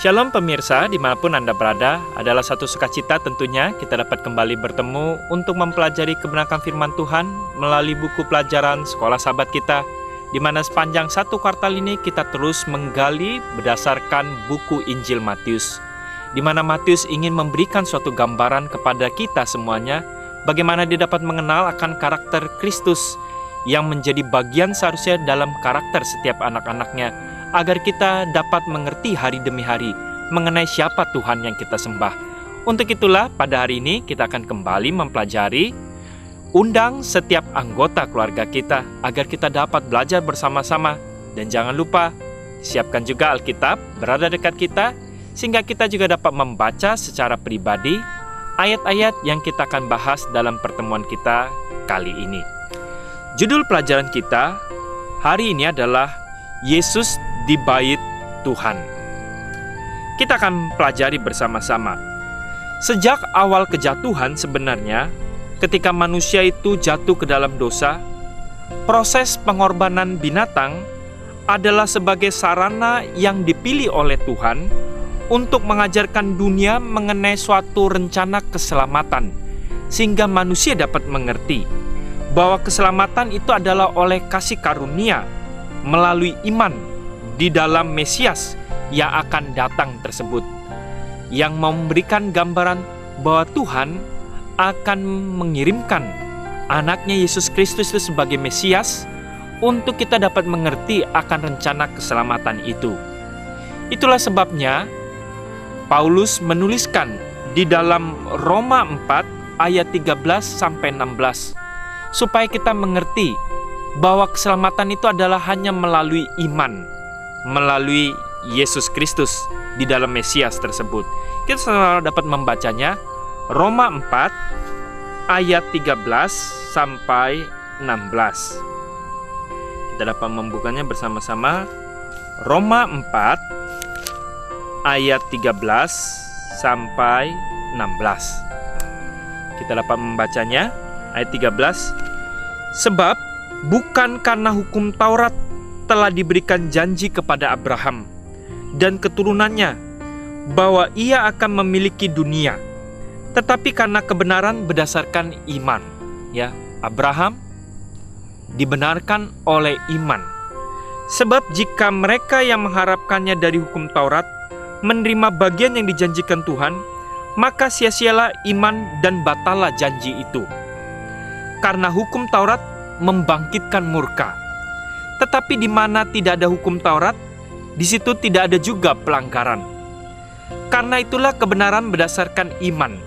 Shalom pemirsa, dimanapun Anda berada, adalah satu sukacita tentunya kita dapat kembali bertemu untuk mempelajari kebenaran firman Tuhan melalui buku pelajaran Sekolah Sahabat kita, di mana sepanjang satu kuartal ini kita terus menggali berdasarkan buku Injil Matius, di mana Matius ingin memberikan suatu gambaran kepada kita semuanya, bagaimana dia dapat mengenal akan karakter Kristus yang menjadi bagian seharusnya dalam karakter setiap anak-anaknya, agar kita dapat mengerti hari demi hari mengenai siapa Tuhan yang kita sembah. Untuk itulah pada hari ini kita akan kembali mempelajari, undang setiap anggota keluarga kita agar kita dapat belajar bersama-sama. Dan jangan lupa, siapkan juga Alkitab berada dekat kita, sehingga kita juga dapat membaca secara pribadi ayat-ayat yang kita akan bahas dalam pertemuan kita kali ini. Judul pelajaran kita hari ini adalah Yesus di Bait Tuhan. Kita akan pelajari bersama-sama. Sejak awal kejatuhan sebenarnya, ketika manusia itu jatuh ke dalam dosa, proses pengorbanan binatang adalah sebagai sarana yang dipilih oleh Tuhan untuk mengajarkan dunia mengenai suatu rencana keselamatan, sehingga manusia dapat mengerti bahwa keselamatan itu adalah oleh kasih karunia melalui iman di dalam Mesias yang akan datang tersebut, yang memberikan gambaran bahwa Tuhan akan mengirimkan anaknya Yesus Kristus itu sebagai Mesias untuk kita dapat mengerti akan rencana keselamatan itu. Itulah sebabnya Paulus menuliskan di dalam Roma 4 ayat 13-16 supaya kita mengerti bahwa keselamatan itu adalah hanya melalui iman, melalui Yesus Kristus di dalam Mesias tersebut. Kita selalu dapat membacanya, Roma 4 ayat 13-16. Kita dapat membukanya bersama-sama. Roma 4 ayat 13-16. Kita dapat membacanya, ayat 13. Sebab bukan karena hukum Taurat telah diberikan janji kepada Abraham dan keturunannya bahwa ia akan memiliki dunia, tetapi karena kebenaran berdasarkan iman. Ya, Abraham dibenarkan oleh iman. Sebab jika mereka yang mengharapkannya dari hukum Taurat menerima bagian yang dijanjikan Tuhan, maka sia-sialah iman dan batallah janji itu. Karena hukum Taurat membangkitkan murka. Tetapi di mana tidak ada hukum Taurat, di situ tidak ada juga pelanggaran. Karena itulah kebenaran berdasarkan iman,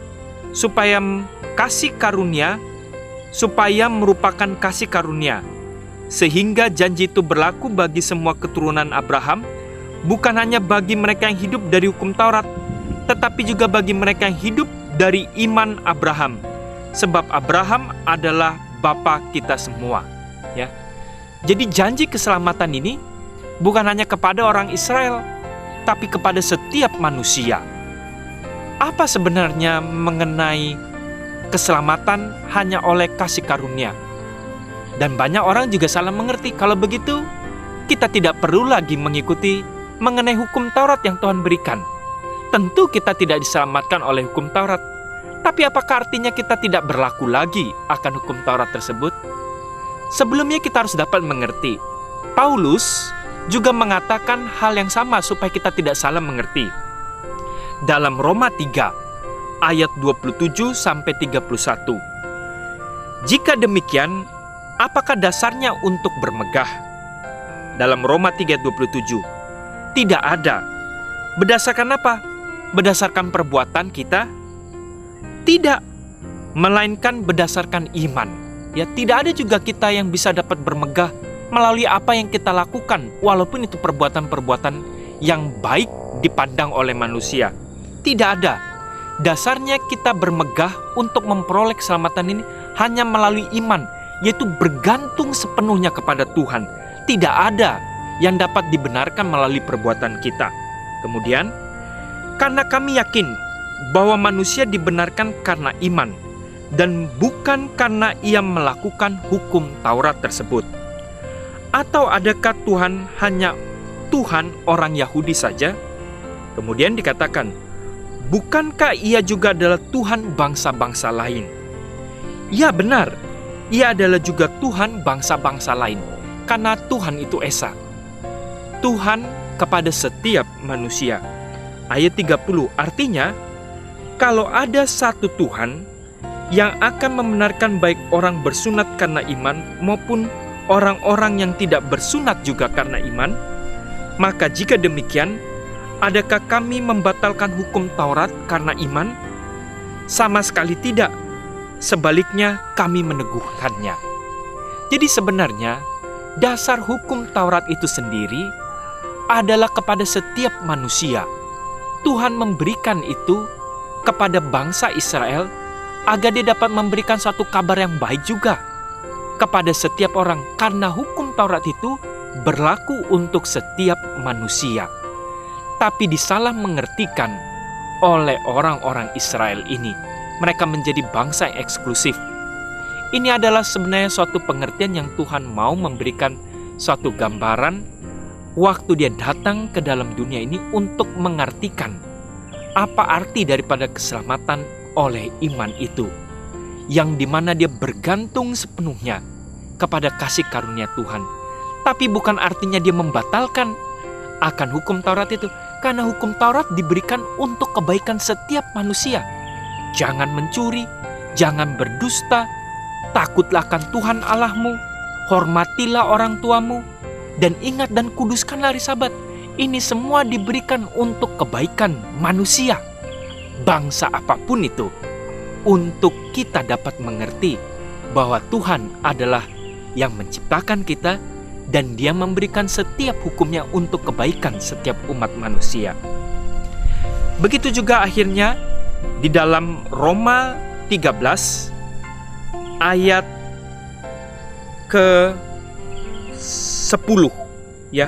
supaya merupakan kasih karunia, sehingga janji itu berlaku bagi semua keturunan Abraham, bukan hanya bagi mereka yang hidup dari hukum Taurat, tetapi juga bagi mereka yang hidup dari iman Abraham, sebab Abraham adalah bapa kita semua. Ya. Jadi janji keselamatan ini bukan hanya kepada orang Israel, tapi kepada setiap manusia. Apa sebenarnya mengenai keselamatan hanya oleh kasih karunia? Dan banyak orang juga salah mengerti. Kalau begitu, kita tidak perlu lagi mengikuti mengenai hukum Taurat yang Tuhan berikan. Tentu kita tidak diselamatkan oleh hukum Taurat. Tapi apakah artinya kita tidak berlaku lagi akan hukum Taurat tersebut? Sebelumnya kita harus dapat mengerti, Paulus juga mengatakan hal yang sama supaya kita tidak salah mengerti. Dalam Roma 3 ayat 27-31. Jika demikian, apakah dasarnya untuk bermegah? Dalam Roma 3 ayat 27. Tidak ada. Berdasarkan apa? Berdasarkan perbuatan kita? Tidak, melainkan berdasarkan iman. Ya, tidak ada juga kita yang bisa dapat bermegah melalui apa yang kita lakukan, walaupun itu perbuatan-perbuatan yang baik dipandang oleh manusia. Tidak ada. Dasarnya kita bermegah untuk memperoleh keselamatan ini hanya melalui iman, yaitu bergantung sepenuhnya kepada Tuhan. Tidak ada yang dapat dibenarkan melalui perbuatan kita. Kemudian, karena kami yakin bahwa manusia dibenarkan karena iman, dan bukan karena ia melakukan hukum Taurat tersebut. Atau adakah Tuhan hanya Tuhan orang Yahudi saja? Kemudian dikatakan, bukankah ia juga adalah Tuhan bangsa-bangsa lain? Ya benar, ia adalah juga Tuhan bangsa-bangsa lain, karena Tuhan itu Esa. Tuhan kepada setiap manusia. Ayat 30 artinya, kalau ada satu Tuhan yang akan membenarkan baik orang bersunat karena iman maupun orang-orang yang tidak bersunat juga karena iman, maka jika demikian, adakah kami membatalkan hukum Taurat karena iman? Sama sekali tidak. Sebaliknya kami meneguhkannya. Jadi sebenarnya dasar hukum Taurat itu sendiri adalah kepada setiap manusia. Tuhan memberikan itu kepada bangsa Israel agar dia dapat memberikan satu kabar yang baik juga kepada setiap orang, karena hukum Taurat itu berlaku untuk setiap manusia. Tapi disalah mengertikan oleh orang-orang Israel ini. Mereka menjadi bangsa yang eksklusif. Ini adalah sebenarnya suatu pengertian yang Tuhan mau memberikan suatu gambaran waktu dia datang ke dalam dunia ini untuk mengartikan apa arti daripada keselamatan oleh iman itu, yang dimana dia bergantung sepenuhnya kepada kasih karunia Tuhan. Tapi bukan artinya dia membatalkan akan hukum Taurat itu, karena hukum Taurat diberikan untuk kebaikan setiap manusia. Jangan mencuri, jangan berdusta, takutlah akan Tuhan Allahmu, hormatilah orang tuamu, dan ingat dan kuduskanlah hari Sabat. Ini semua diberikan untuk kebaikan manusia, bangsa apapun itu, untuk kita dapat mengerti bahwa Tuhan adalah yang menciptakan kita dan Dia memberikan setiap hukumnya untuk kebaikan setiap umat manusia. Begitu juga akhirnya di dalam Roma 13 ayat ke 10 ya.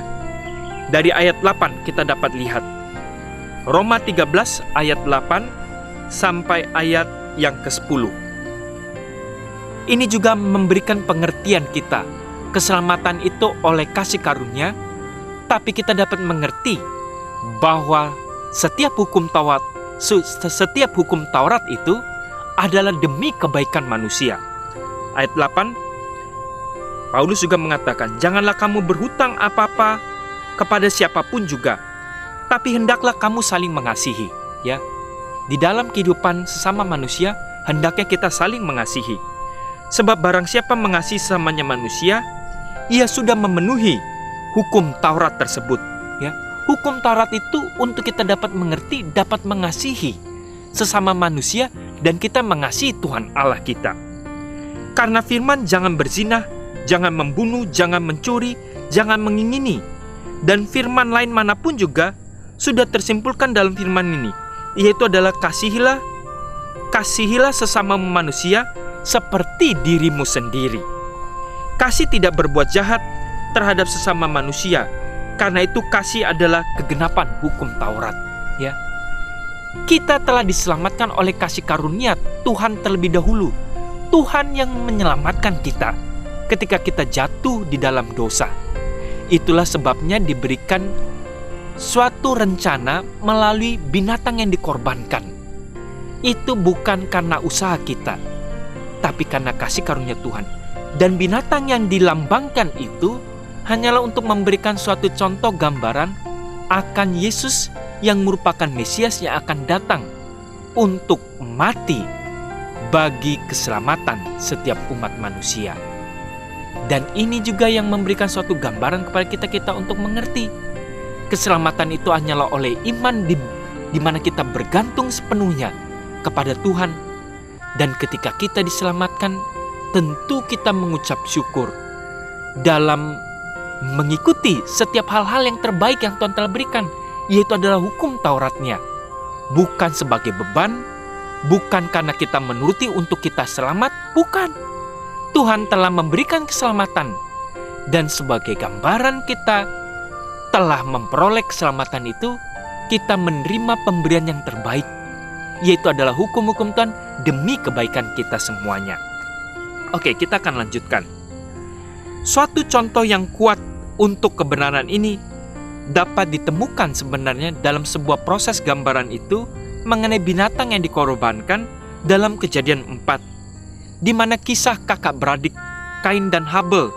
Dari ayat 8 kita dapat lihat. Roma 13 ayat 8 sampai ayat yang ke-10. Ini juga memberikan pengertian kita. Keselamatan itu oleh kasih karunia, tapi kita dapat mengerti bahwa setiap hukum Taurat itu adalah demi kebaikan manusia. Ayat 8, Paulus juga mengatakan, janganlah kamu berhutang apa-apa kepada siapapun juga, tapi hendaklah kamu saling mengasihi. Ya, di dalam kehidupan sesama manusia, hendaknya kita saling mengasihi. Sebab barang siapa mengasihi sesamanya manusia, ia sudah memenuhi hukum Taurat tersebut. Ya, hukum Taurat itu untuk kita dapat mengerti, dapat mengasihi sesama manusia, dan kita mengasihi Tuhan Allah kita. Karena firman jangan berzina, jangan membunuh, jangan mencuri, jangan mengingini, dan firman lain manapun juga sudah tersimpulkan dalam firman ini, yaitu adalah kasihilah sesama manusia seperti dirimu sendiri. Kasih tidak berbuat jahat terhadap sesama manusia, karena itu kasih adalah kegenapan hukum Taurat. Ya, kita telah diselamatkan oleh kasih karunia Tuhan terlebih dahulu. Tuhan yang menyelamatkan kita ketika kita jatuh di dalam dosa. Itulah sebabnya diberikan suatu rencana melalui binatang yang dikorbankan. Itu bukan karena usaha kita, tapi karena kasih karunia Tuhan. Dan binatang yang dilambangkan itu hanyalah untuk memberikan suatu contoh gambaran akan Yesus yang merupakan Mesias yang akan datang untuk mati bagi keselamatan setiap umat manusia. Dan ini juga yang memberikan suatu gambaran kepada kita untuk mengerti keselamatan itu hanyalah oleh iman di mana kita bergantung sepenuhnya kepada Tuhan. Dan ketika kita diselamatkan, tentu kita mengucap syukur dalam mengikuti setiap hal-hal yang terbaik yang Tuhan telah berikan, yaitu adalah hukum Tauratnya. Bukan sebagai beban, bukan karena kita menuruti untuk kita selamat, bukan. Tuhan telah memberikan keselamatan, dan sebagai gambaran kita telah memperoleh keselamatan itu, kita menerima pemberian yang terbaik, yaitu adalah hukum-hukum Tuhan demi kebaikan kita semuanya. Oke, kita akan lanjutkan. Suatu contoh yang kuat untuk kebenaran ini dapat ditemukan sebenarnya dalam sebuah proses gambaran itu mengenai binatang yang dikorbankan dalam Kejadian 4, di mana kisah kakak beradik Kain dan Habel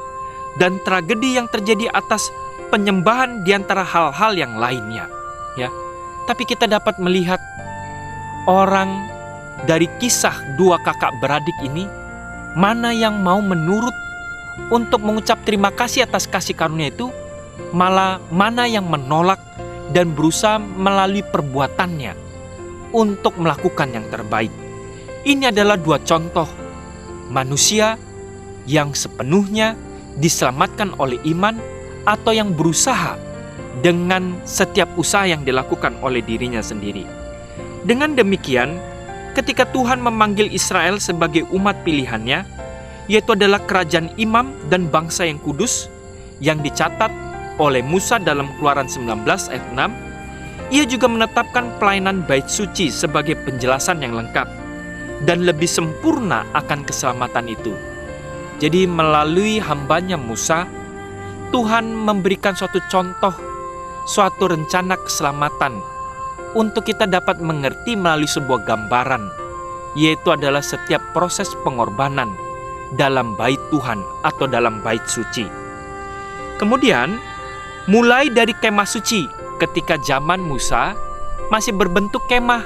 dan tragedi yang terjadi atas penyembahan di antara hal-hal yang lainnya, ya. Tapi kita dapat melihat orang dari kisah dua kakak beradik ini, mana yang mau menurut untuk mengucap terima kasih atas kasih karunia itu, malah mana yang menolak dan berusaha melalui perbuatannya untuk melakukan yang terbaik. Ini adalah dua contoh manusia yang sepenuhnya diselamatkan oleh iman atau yang berusaha dengan setiap usaha yang dilakukan oleh dirinya sendiri. Dengan demikian, ketika Tuhan memanggil Israel sebagai umat pilihannya, yaitu adalah kerajaan imam dan bangsa yang kudus, yang dicatat oleh Musa dalam Keluaran 19 ayat 6, ia juga menetapkan pelayanan bait suci sebagai penjelasan yang lengkap dan lebih sempurna akan keselamatan itu. Jadi melalui hambanya Musa, Tuhan memberikan suatu contoh, suatu rencana keselamatan untuk kita dapat mengerti melalui sebuah gambaran, yaitu adalah setiap proses pengorbanan dalam bait Tuhan atau dalam bait suci. Kemudian, mulai dari kemah suci ketika zaman Musa masih berbentuk kemah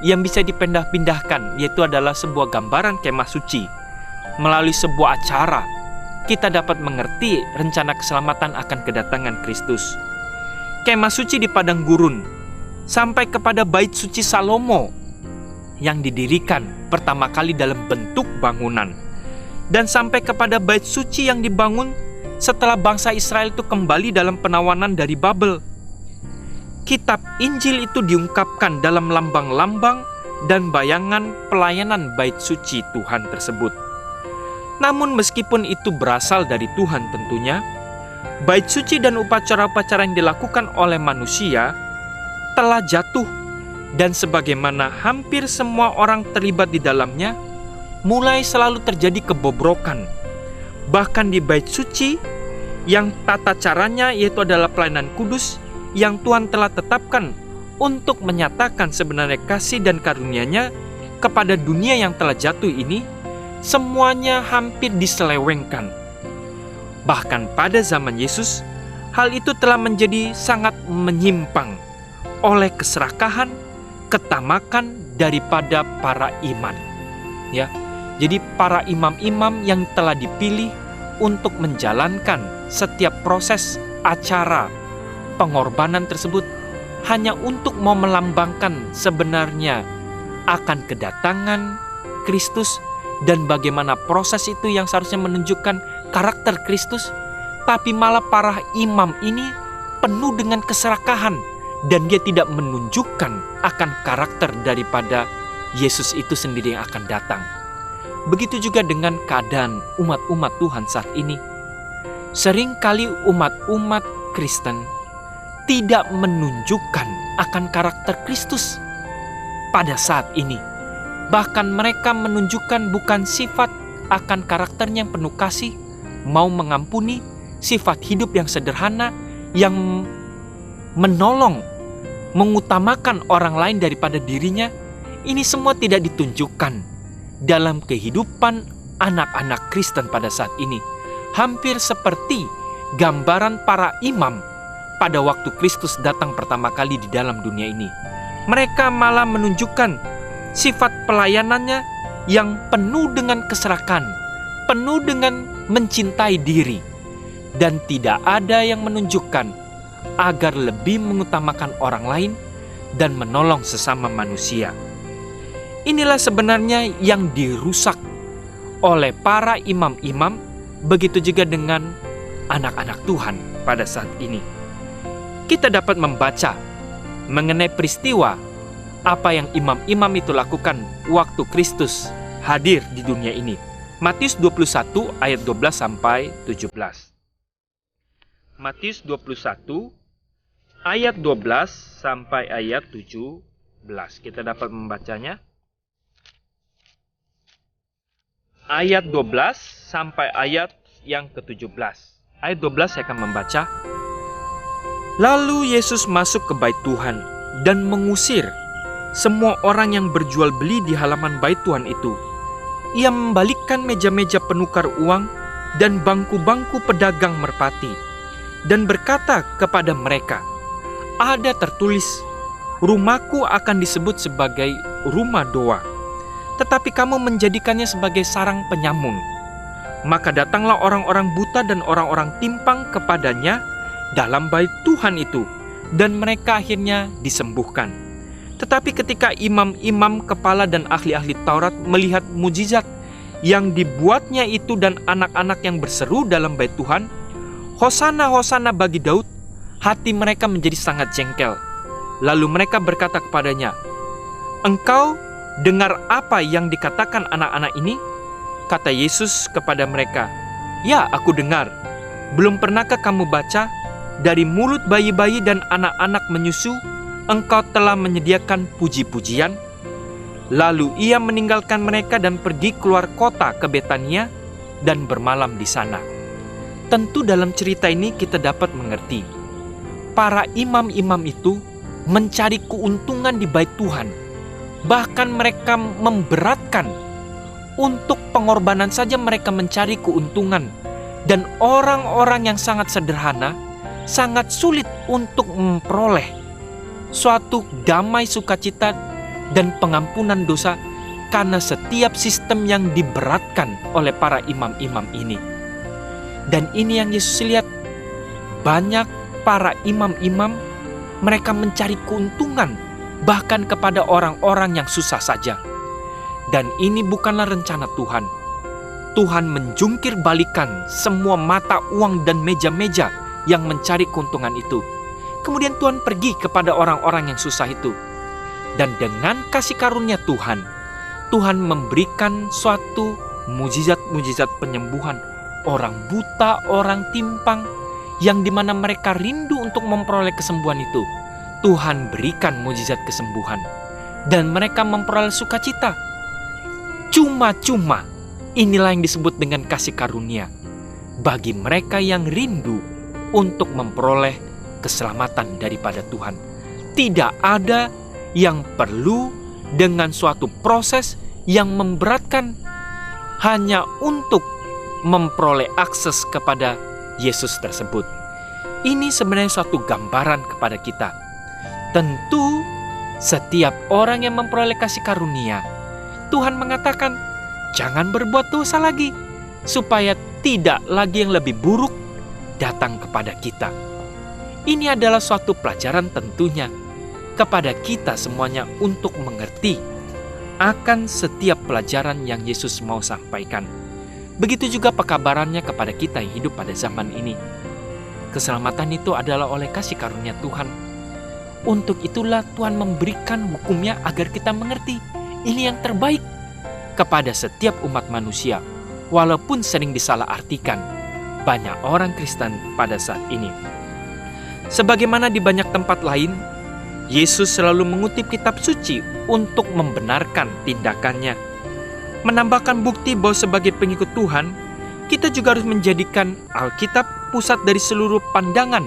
yang bisa dipindah-pindahkan, yaitu adalah sebuah gambaran kemah suci. Melalui sebuah acara, kita dapat mengerti rencana keselamatan akan kedatangan Kristus. Kemah suci di padang gurun, sampai kepada bait suci Salomo yang didirikan pertama kali dalam bentuk bangunan, dan sampai kepada bait suci yang dibangun setelah bangsa Israel itu kembali dalam penawanan dari Babel. Kitab Injil itu diungkapkan dalam lambang-lambang dan bayangan pelayanan bait suci Tuhan tersebut. Namun meskipun itu berasal dari Tuhan tentunya, bait suci dan upacara-upacara yang dilakukan oleh manusia telah jatuh, dan sebagaimana hampir semua orang terlibat di dalamnya, mulai selalu terjadi kebobrokan. Bahkan di bait suci yang tata caranya yaitu adalah pelayanan kudus yang Tuhan telah tetapkan untuk menyatakan sebenarnya kasih dan karunia-Nya kepada dunia yang telah jatuh ini, semuanya hampir diselewengkan. Bahkan pada zaman Yesus, hal itu telah menjadi sangat menyimpang oleh keserakahan, ketamakan daripada para iman. Ya, jadi para imam-imam yang telah dipilih untuk menjalankan setiap proses acara pengorbanan tersebut hanya untuk mau melambangkan sebenarnya akan kedatangan Kristus dan bagaimana proses itu yang seharusnya menunjukkan karakter Kristus, tapi malah para imam ini penuh dengan keserakahan dan dia tidak menunjukkan akan karakter daripada Yesus itu sendiri yang akan datang. Begitu juga dengan keadaan umat-umat Tuhan saat ini. Seringkali umat-umat Kristen tidak menunjukkan akan karakter Kristus pada saat ini. Bahkan mereka menunjukkan bukan sifat akan karakternya yang penuh kasih, mau mengampuni, sifat hidup yang sederhana, yang menolong, mengutamakan orang lain daripada dirinya. Ini semua tidak ditunjukkan dalam kehidupan anak-anak Kristen pada saat ini. Hampir seperti gambaran para imam pada waktu Kristus datang pertama kali di dalam dunia ini. Mereka malah menunjukkan sifat pelayanannya yang penuh dengan keserakahan, penuh dengan mencintai diri, dan tidak ada yang menunjukkan agar lebih mengutamakan orang lain dan menolong sesama manusia. Inilah sebenarnya yang dirusak oleh para imam-imam, begitu juga dengan anak-anak Tuhan pada saat ini. Kita dapat membaca mengenai peristiwa apa yang imam-imam itu lakukan waktu Kristus hadir di dunia ini. Matius 21 ayat 12 sampai 17. Matius 21 ayat 12 sampai ayat 17. Kita dapat membacanya. Ayat 12 sampai ayat yang ke-17. Ayat 12 saya akan membaca. Lalu Yesus masuk ke bait Tuhan dan mengusir semua orang yang berjual beli di halaman bait Tuhan itu. Ia membalikkan meja-meja penukar uang dan bangku-bangku pedagang merpati, dan berkata kepada mereka, "Ada tertulis, rumahku akan disebut sebagai rumah doa, tetapi kamu menjadikannya sebagai sarang penyamun." Maka datanglah orang-orang buta dan orang-orang timpang kepadanya dalam bait Tuhan itu, dan mereka akhirnya disembuhkan. Tetapi ketika imam-imam kepala dan ahli-ahli Taurat melihat mujizat yang dibuatnya itu dan anak-anak yang berseru dalam bait Tuhan, "Hosana, Hosana bagi Daud," hati mereka menjadi sangat jengkel. Lalu mereka berkata kepadanya, "Engkau dengar apa yang dikatakan anak-anak ini?" Kata Yesus kepada mereka, "Ya, aku dengar. Belum pernahkah kamu baca, dari mulut bayi-bayi dan anak-anak menyusu, engkau telah menyediakan puji-pujian?" Lalu ia meninggalkan mereka dan pergi keluar kota ke Betania dan bermalam di sana. Tentu dalam cerita ini kita dapat mengerti, para imam-imam itu mencari keuntungan di bait Tuhan. Bahkan mereka memberatkan, untuk pengorbanan saja mereka mencari keuntungan. Dan orang-orang yang sangat sederhana sangat sulit untuk memperoleh suatu damai sukacita dan pengampunan dosa karena setiap sistem yang diberatkan oleh para imam-imam ini. Dan ini yang Yesus lihat, banyak para imam-imam mereka mencari keuntungan bahkan kepada orang-orang yang susah saja. Dan ini bukanlah rencana Tuhan. Tuhan menjungkir balikan semua mata uang dan meja-meja yang mencari keuntungan itu. Kemudian Tuhan pergi kepada orang-orang yang susah itu. Dan dengan kasih karunia Tuhan, Tuhan memberikan suatu mujizat-mujizat penyembuhan orang buta, orang timpang, yang dimana mereka rindu untuk memperoleh kesembuhan itu. Tuhan berikan mujizat kesembuhan, dan mereka memperoleh sukacita. Cuma-cuma, inilah yang disebut dengan kasih karunia bagi mereka yang rindu untuk memperoleh keselamatan daripada Tuhan. Tidak ada yang perlu dengan suatu proses yang memberatkan hanya untuk memperoleh akses kepada Yesus tersebut. Ini sebenarnya suatu gambaran kepada kita. Tentu setiap orang yang memperoleh kasih karunia, Tuhan mengatakan, jangan berbuat dosa lagi, supaya tidak lagi yang lebih buruk datang kepada kita. Ini adalah suatu pelajaran tentunya kepada kita semuanya untuk mengerti akan setiap pelajaran yang Yesus mau sampaikan. Begitu juga pekabarannya kepada kita yang hidup pada zaman ini. Keselamatan itu adalah oleh kasih karunia Tuhan. Untuk itulah Tuhan memberikan hukumnya agar kita mengerti ini yang terbaik kepada setiap umat manusia, walaupun sering disalahartikan banyak orang Kristen pada saat ini. Sebagaimana di banyak tempat lain, Yesus selalu mengutip kitab suci untuk membenarkan tindakannya. Menambahkan bukti bahwa sebagai pengikut Tuhan, kita juga harus menjadikan Alkitab pusat dari seluruh pandangan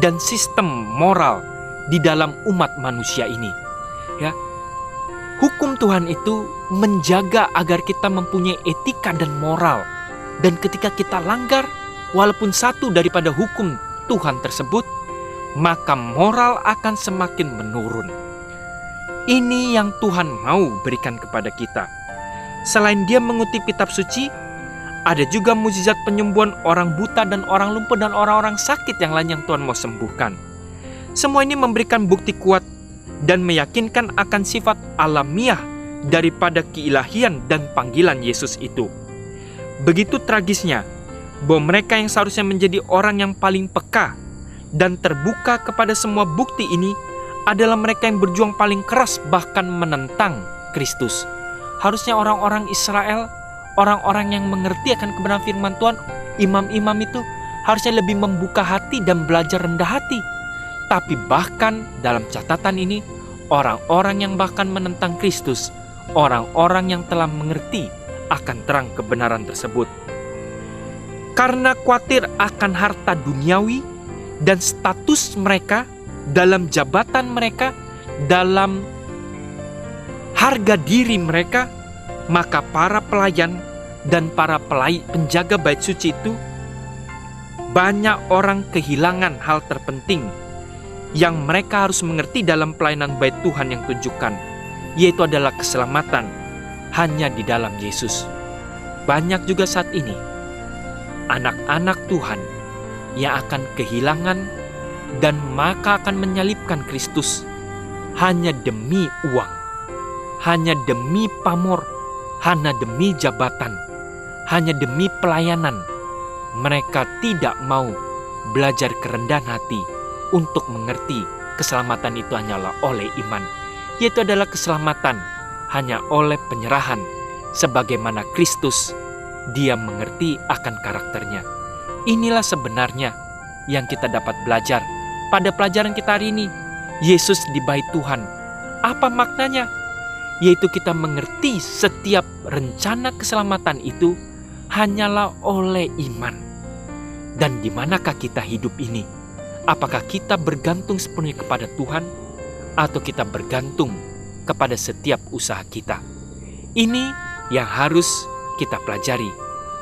dan sistem moral di dalam umat manusia ini. Ya, hukum Tuhan itu menjaga agar kita mempunyai etika dan moral. Dan ketika kita langgar, walaupun satu daripada hukum Tuhan tersebut, maka moral akan semakin menurun. Ini yang Tuhan mau berikan kepada kita. Selain dia mengutip kitab suci, ada juga mukjizat penyembuhan orang buta dan orang lumpuh dan orang-orang sakit yang lain yang Tuhan mau sembuhkan. Semua ini memberikan bukti kuat dan meyakinkan akan sifat alamiah daripada keilahian dan panggilan Yesus itu. Begitu tragisnya bahwa mereka yang seharusnya menjadi orang yang paling peka dan terbuka kepada semua bukti ini adalah mereka yang berjuang paling keras bahkan menentang Kristus. Harusnya orang-orang Israel, orang-orang yang mengerti akan kebenaran firman Tuhan, imam-imam itu harusnya lebih membuka hati dan belajar rendah hati. Tapi bahkan dalam catatan ini, orang-orang yang bahkan menentang Kristus, orang-orang yang telah mengerti akan terang kebenaran tersebut. Karena khawatir akan harta duniawi dan status mereka, dalam jabatan mereka, dalam harga diri mereka, maka para pelayan dan para penjaga bait suci itu, banyak orang kehilangan hal terpenting yang mereka harus mengerti dalam pelayanan bait Tuhan yang tunjukkan, yaitu adalah keselamatan hanya di dalam Yesus. Banyak juga saat ini anak-anak Tuhan yang akan kehilangan dan maka akan menyalibkan Kristus hanya demi uang, hanya demi pamor, hanya demi jabatan, hanya demi pelayanan. Mereka tidak mau belajar kerendahan hati untuk mengerti keselamatan itu hanyalah oleh iman, yaitu adalah keselamatan hanya oleh penyerahan, sebagaimana Kristus, Dia mengerti akan karakternya. Inilah sebenarnya yang kita dapat belajar pada pelajaran kita hari ini. Yesus di bait Tuhan, apa maknanya? Yaitu kita mengerti setiap rencana keselamatan itu hanyalah oleh iman. Dan di manakah kita hidup ini? Apakah kita bergantung sepenuhnya kepada Tuhan, atau kita bergantung kepada setiap usaha kita? Ini yang harus kita pelajari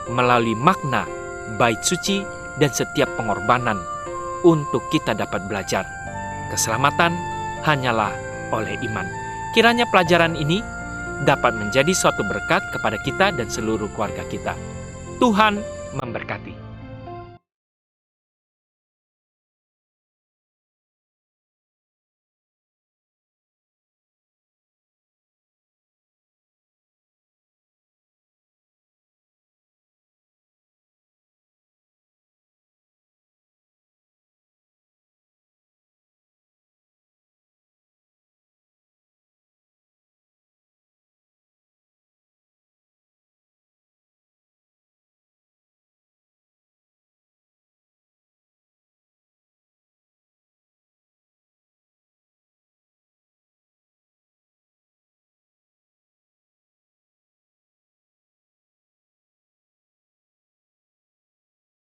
melalui makna bait suci dan setiap pengorbanan untuk kita dapat belajar. Keselamatan hanyalah oleh iman. Kiranya pelajaran ini dapat menjadi suatu berkat kepada kita dan seluruh keluarga kita. Tuhan memberkati.